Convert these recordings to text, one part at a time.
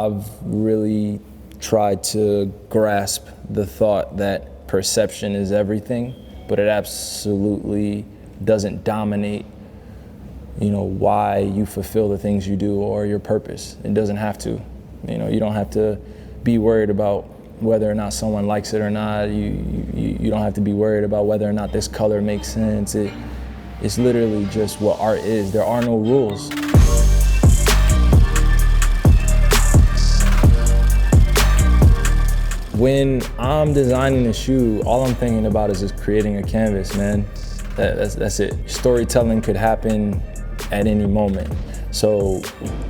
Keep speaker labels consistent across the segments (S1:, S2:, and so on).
S1: I've really tried to grasp the thought that perception is everything, but it absolutely doesn't dominate, why you fulfill the things you do or your purpose. It doesn't have to. You don't have to be worried about whether or not someone likes it or not. You don't have to be worried about whether or not this color makes sense. It's literally just what art is. There are no rules. When I'm designing a shoe, all I'm thinking about is just creating a canvas, man. That's it. Storytelling could happen at any moment. So,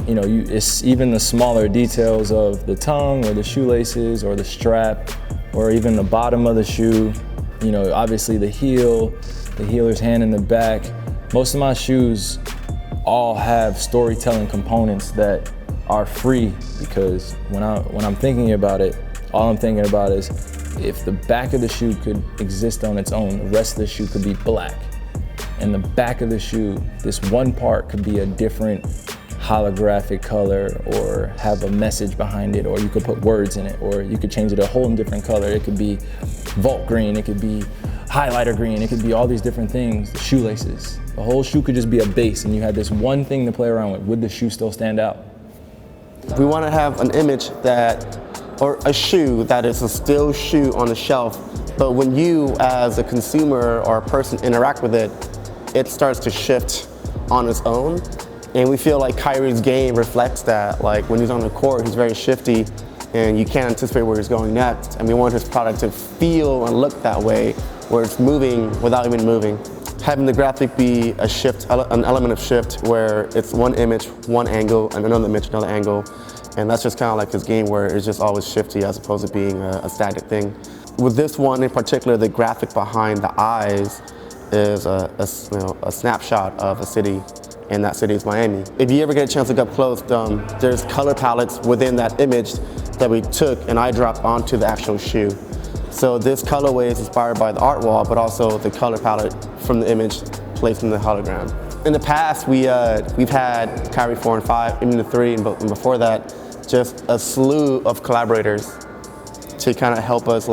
S1: it's even the smaller details of the tongue or the shoelaces or the strap or even the bottom of the shoe. Obviously the heel, the heeler's hand in the back. Most of my shoes all have storytelling components that are free, because when I'm thinking about it, all I'm thinking about is if the back of the shoe could exist on its own, the rest of the shoe could be black. And the back of the shoe, this one part could be a different holographic color or have a message behind it, or you could put words in it, or you could change it a whole different color. It could be Vault green, it could be highlighter green, it could be all these different things, the shoelaces. The whole shoe could just be a base and you had this one thing to play around with. Would the shoe still stand out?
S2: We want to have an image or a shoe that is a still shoe on the shelf, but when you as a consumer or a person interact with it, it starts to shift on its own. And we feel like Kyrie's game reflects that. Like when he's on the court, he's very shifty and you can't anticipate where he's going next. And we want his product to feel and look that way, where it's moving without even moving. Having the graphic be a shift, an element of shift, where it's one image, one angle, and another image, another angle. And that's just kind of like his game, where it's just always shifty as opposed to being a static thing. With this one in particular, the graphic behind the eyes is a snapshot of a city, and that city is Miami. If you ever get a chance to look up close, there's color palettes within that image that we took and I dropped onto the actual shoe. So this colorway is inspired by the art wall, but also the color palette from the image placed in the hologram. In the past, we've had Kyrie 4 and 5, even the 3, and before that, just a slew of collaborators to kind of help us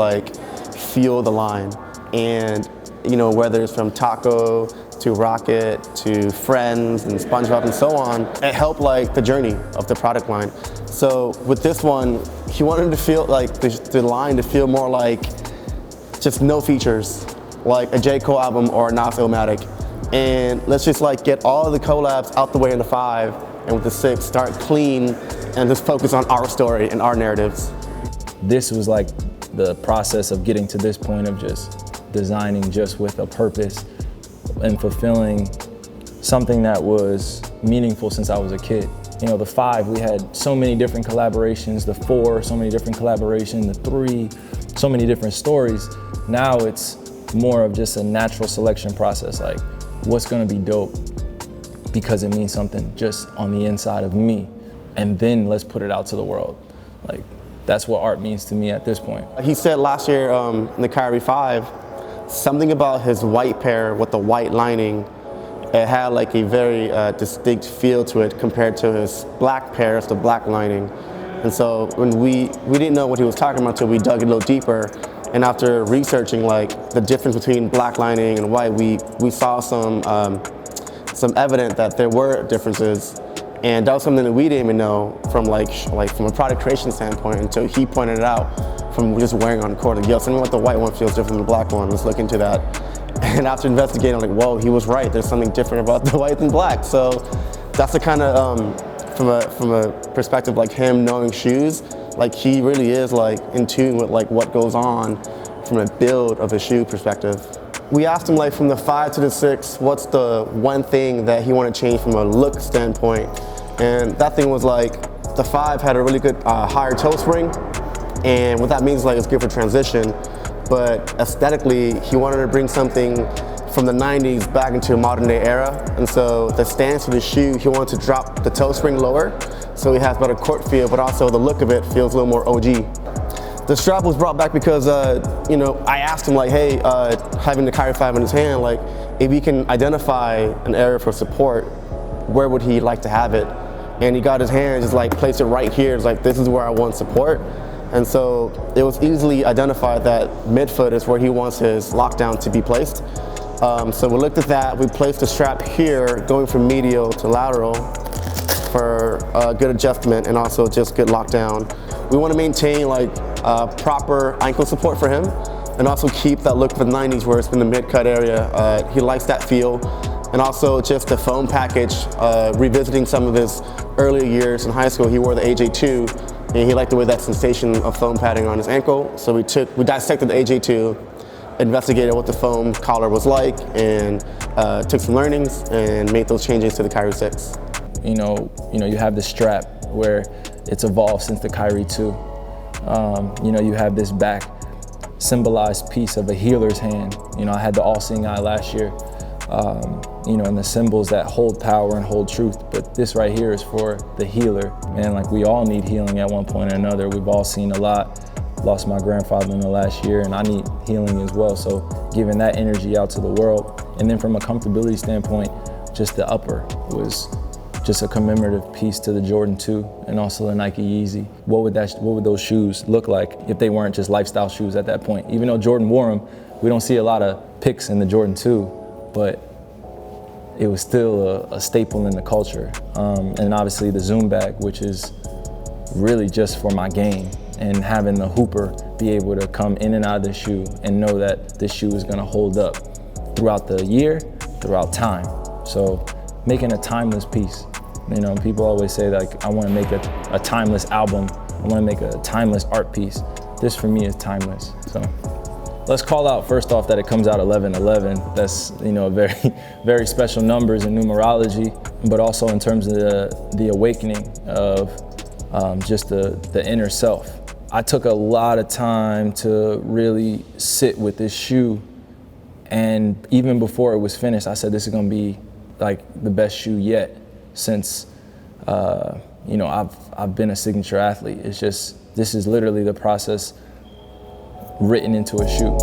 S2: feel the line. And whether it's from Taco to Rocket to Friends and SpongeBob and so on, it helped the journey of the product line. So with this one, he wanted to feel the line to feel more like just no features, like a J. Cole album or a Nas Illmatic. And let's just get all the collabs out the way in the 5, and with the 6, start clean and just focus on our story and our narratives.
S1: This was the process of getting to this point of just designing just with a purpose and fulfilling something that was meaningful since I was a kid. The 5, we had so many different collaborations. The 4, so many different collaborations. The 3, so many different stories. Now it's more of just a natural selection process. What's gonna be dope because it means something just on the inside of me, and then let's put it out to the world. That's what art means to me at this point.
S2: He said last year in the Kyrie 5, something about his white pair with the white lining, it had a very distinct feel to it compared to his black pair with the black lining. And so when we didn't know what he was talking about until we dug a little deeper. And after researching the difference between black lining and white, we saw some evidence that there were differences. And that was something that we didn't even know from from a product creation standpoint until he pointed it out from just wearing on the court. Yo, something about the white one feels different than the black one. Let's look into that. And after investigating, I'm whoa, he was right. There's something different about the white than black. So that's the kind of, from a perspective him knowing shoes, he really is in tune with what goes on from a build of a shoe perspective. We asked him from the 5 to the 6, what's the one thing that he wanted to change from a look standpoint? And that thing was the 5 had a really good higher toe spring, and what that means it's good for transition. But aesthetically, he wanted to bring something from the 90s back into a modern day era. And so the stance of the shoe, he wanted to drop the toe spring lower so he has better court feel, but also the look of it feels a little more OG. The strap was brought back because, I asked him hey, having the Kyrie 5 in his hand, if he can identify an area for support, where would he like to have it? and he got his hand, just like placed it right here. It's like, this is where I want support. And so it was easily identified that midfoot is where he wants his lockdown to be placed. So we looked at that, we placed the strap here, going from medial to lateral for good adjustment and also just good lockdown. We want to maintain like proper ankle support for him and also keep that look of the 90s where it's in the mid-cut area. He likes that feel. And also just the foam package, revisiting some of his earlier years in high school, he wore the AJ2 and he liked the way that sensation of foam padding on his ankle. So we dissected the AJ2, investigated what the foam collar was like, and took some learnings and made those changes to the Kyrie 6.
S1: You know, you have this strap where it's evolved since the Kyrie 2. You know, you have this back symbolized piece of a healer's hand. You know, I had the all-seeing eye last year. You know, and the symbols that hold power and hold truth, but this right here is for the healer. Man, like we all need healing at one point or another. We've all seen a lot. Lost my grandfather in the last year and I need healing as well. So giving that energy out to the world. And then from a comfortability standpoint, just the upper was just a commemorative piece to the Jordan 2 and also the Nike Yeezy. What would those shoes look like if they weren't just lifestyle shoes at that point? Even though Jordan wore them, we don't see a lot of pics in the Jordan 2, but it was still a staple in the culture. And obviously the Zoom bag, which is really just for my game, and having the hooper be able to come in and out of the shoe and know that this shoe is gonna hold up throughout the year, throughout time. So making a timeless piece. You know, people always say like, I wanna make a timeless album, I wanna make a timeless art piece. This for me is timeless, so. Let's call out first off that it comes out 11/11. That's, you know, very, very special numbers in numerology, but also in terms of the awakening of just the inner self. I took a lot of time to really sit with this shoe, and even before it was finished, I said this is gonna be like the best shoe yet since you know, I've been a signature athlete. It's just, this is literally the process written into a shoe.